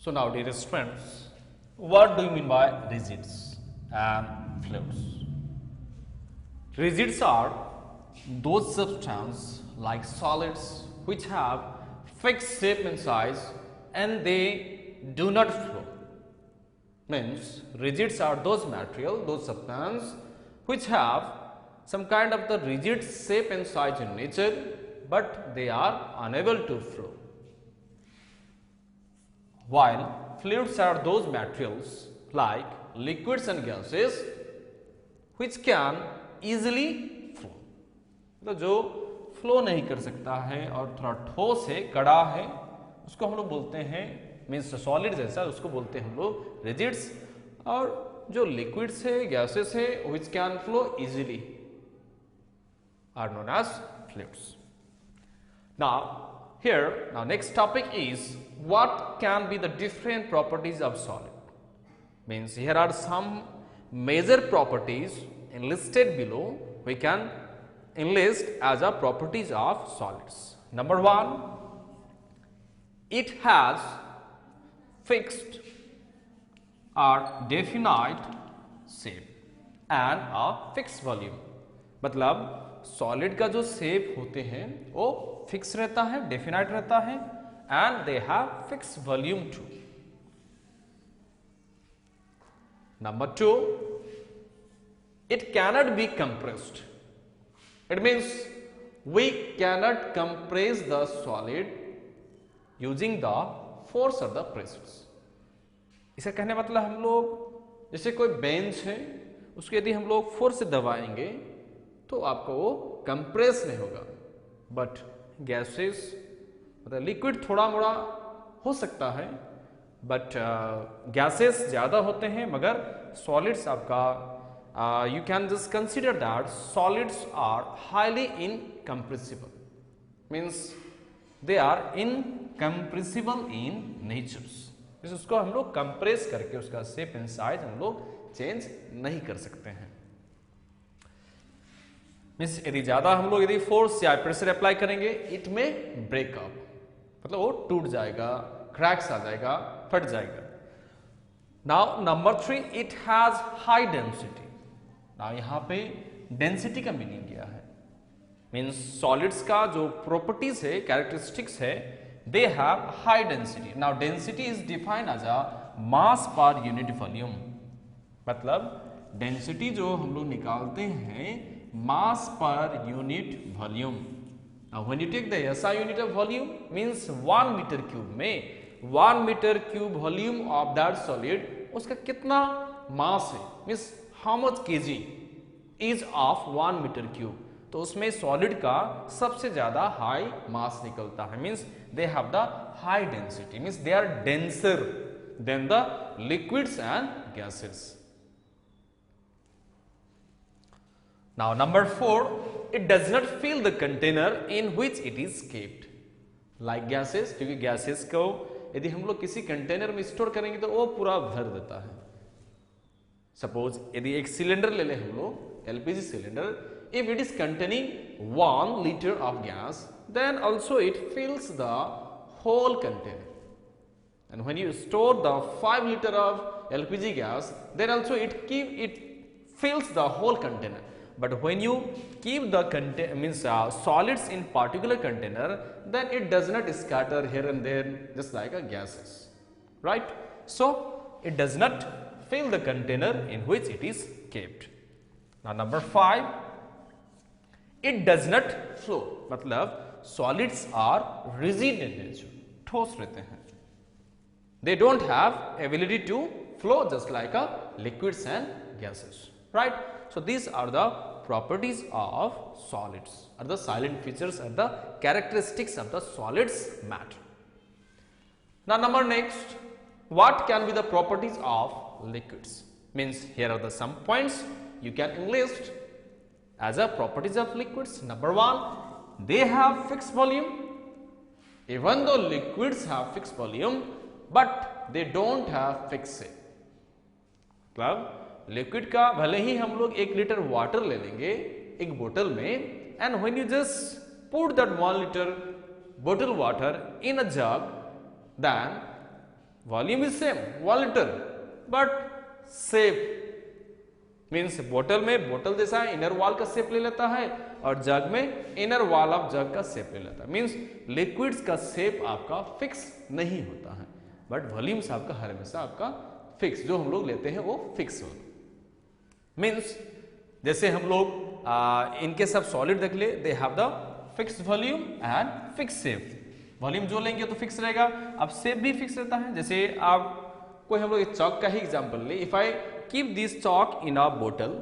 So now, dear students, what do you mean by rigids and fluids? Rigids are those substances like solids which have fixed shape and size and they do not flow. Means rigids are those material, those substances which have some kind of the rigid shape and size in nature, but they are unable to flow. While fluids are those materials like liquids and gases which can easily flow. तो जो flow नहीं कर सकता है और थोड़ा ठोस है, कड़ा है, उसको हम लोग बोलते हैं मीन्स सॉलिड जैसा, उसको बोलते हैं हम लोग रिजिड्स. और जो लिक्विड्स है, गैसेस है, which can flow easily are known as fluids. Now next topic is what can be the different properties of solid. Means here are some major properties enlisted below. We can enlist as a properties of solids. Number one, it has fixed or definite shape and a fixed volume. मतलब solid का जो shape होते हैं वो fix रहता है, definite रहता है, and they have fix volume too. Number two, it cannot be compressed. It means we cannot compress the solid using the force of the pressures. इसका कहने मतलब हम लोग जैसे कोई बेंच है उसको यदि हम लोग फोर्स से दबाएंगे तो आपको वो कंप्रेस नहीं होगा. बट गैसेस मतलब लिक्विड थोड़ा मोड़ा हो सकता है, बट गैसेस ज़्यादा होते हैं, मगर सॉलिड्स आपका you can just consider that solids are highly incompressible. Means they are incompressible in nature. उसको हम लोग कंप्रेस करके उसका शेप एंड साइज हम लोग चेंज नहीं कर सकते हैं. मीन्स यदि ज्यादा हम लोग यदि फोर्स या प्रेशर अप्लाई करेंगे इट में ब्रेकअप, मतलब वो टूट जाएगा, क्रैक्स आ जाएगा, फट जाएगा. Now number three, it has high density. Now यहाँ पे डेंसिटी का मीनिंग क्या है? मीन्स सॉलिड्स का जो प्रॉपर्टीज है, कैरेक्टरिस्टिक्स है, they have high density. Now density is defined as a mass per unit volume. मतलब डेंसिटी जो हम लोग निकालते हैं mass per unit volume. Now when you take the SI unit of volume means 1 meter cube में 1 meter cube volume of that solid उसका कितना mass है, means how much kg is of 1 meter cube. तो उसमें solid का सबसे ज्यादा high mass निकलता है. means they have the high density, means they are denser than the liquids and gases. Now number four, it does not fill the container in which it is kept. Like gases, क्योंकि gases को यदि हम लोग किसी container में store करेंगे तो वो पूरा भर देता है. सपोज यदि एक सिलेंडर ले लें हम लोग, LPG cylinder, if it is containing 1 liter of gas, then also it fills the whole container. And when you store the 5 liter of LPG gas, then also it fills the whole container. But when you keep the solids in particular container, then it does not scatter here and there just like a gases, right? So it does not fill the container in which it is kept. Now number five, it does not flow. मतलब solids are rigid in nature, ठोस रहते हैं. They don't have ability to flow just like a liquids and gases, right? So these are the properties of solids, or the silent features and the characteristics of the solids matter. Now number next, what can be the properties of liquids? Means here are the some points you can enlist as a properties of liquids. Number one, they have fixed volume. Even though liquids have fixed volume, but they don't have fixed shape. मतलब liquid का भले ही हम लोग 1 litre water ले लेंगे एक बोतल में, and when you just put that 1 liter bottle water in a jug, then volume is same 1 litre but shape means बोतल में बोतल जैसा है, इनर वॉल का शेप ले लेता है और जग में इनर वॉल ऑफ जग का शेप ले लेता है। मीन्स लिक्विड्स का शेप आपका फिक्स नहीं होता है बट वॉल्यूम्स आपका हर हमेशा आपका फिक्स, जो हम लोग लेते हैं वो फिक्स होगा। मीन्स जैसे हम लोग इनके सब सॉलिड देख ले, they have the fix volume and fix shape. Volume जो लेंगे तो फिक्स रहेगा, अब शेप भी फिक्स रहता है। जैसे आप कोई हम लोग चॉक का ही एग्जांपल ले, if I keep this chalk in a बोतल,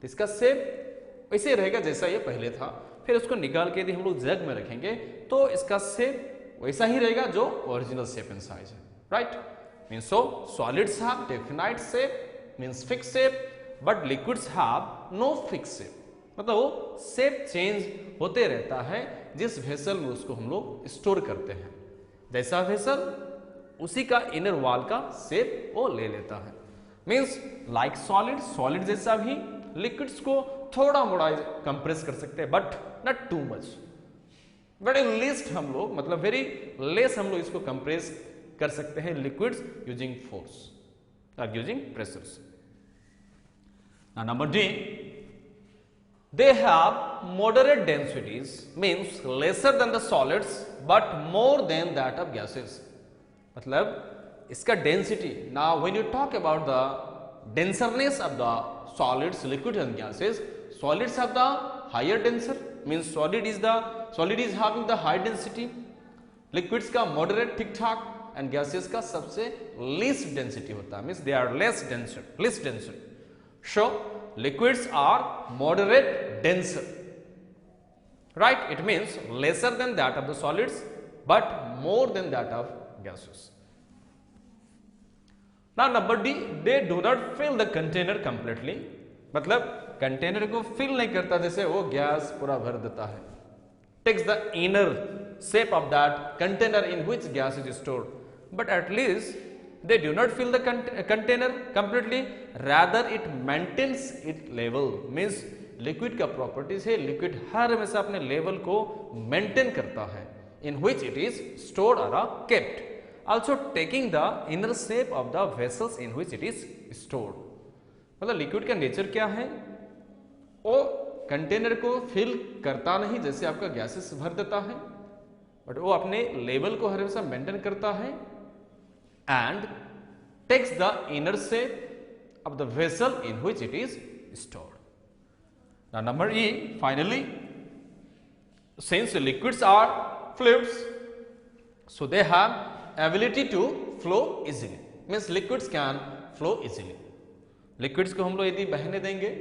इसका शेप वैसे रहेगा जैसा ये पहले था, फिर उसको निकाल के यदि हम लोग जग में रखेंगे तो इसका शेप वैसा ही रहेगा जो ओरिजिनल शेप एंड साइज है, right. Means so solids have definite shape means fix shape but liquids have no fix shape, मतलब वो शेप चेंज होते रहता है जिस वेसल में उसको हम लोग स्टोर करते हैं। जैसा वेसल उसी का इनर वॉल का शेप वो ले लेता है। मीन्स लाइक सॉलिड, सॉलिड जैसा भी लिक्विड्स को थोड़ा मोड़ा कंप्रेस कर सकते हैं but not too much, but in least हम लोग मतलब वेरी लेस हम लोग इसको कंप्रेस कर सकते हैं लिक्विड्स यूजिंग फोर्स और using pressures. Number D, they have moderate densities means lesser than the solids but more than that of gases। मतलब इसका density, now when you talk about the denseness of the solids, liquid and gases, solids have the higher denser means solid is having the high density, liquids का moderate ठीक ठाक and gases का सबसे least density होता है, means they are less denser। So liquids are moderate denser, right? It means lesser than that of the solids but more than that of gases। Now number D, they do not fill the container completely, मतलब container को fill नहीं करता, जैसे वो gas पूरा भर देता है, takes the inner shape of that container in which gas is stored, but at least they do not fill the container completely, rather it maintains its level। means liquid का properties है, liquid हर हमेशा अपने level को maintain करता है in which it is stored or kept, also taking the inner shape of the vessels in which it is stored। मतलब liquid का nature क्या है, वो कंटेनर को फिल करता नहीं जैसे आपका गैसेस भर देता है, बट वो अपने लेवल को हर हमेशा मेंटेन करता है and takes the inner shape of the vessel in which it is stored। Now number E, finally, since liquids are fluids, so they have ability to flow easily, means liquids can flow easily। liquids को हम लोग यदि बहने देंगे,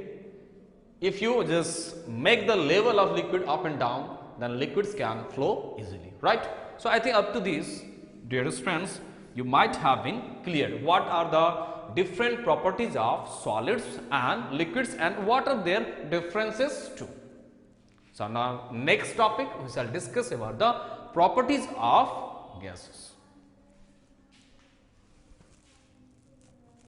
if you just make the level of liquid up and down, then liquids can flow easily, right? So I think up to this, dear friends, you might have been cleared what are the different properties of solids and liquids and what are their differences too। So now next topic we shall discuss about the properties of gases।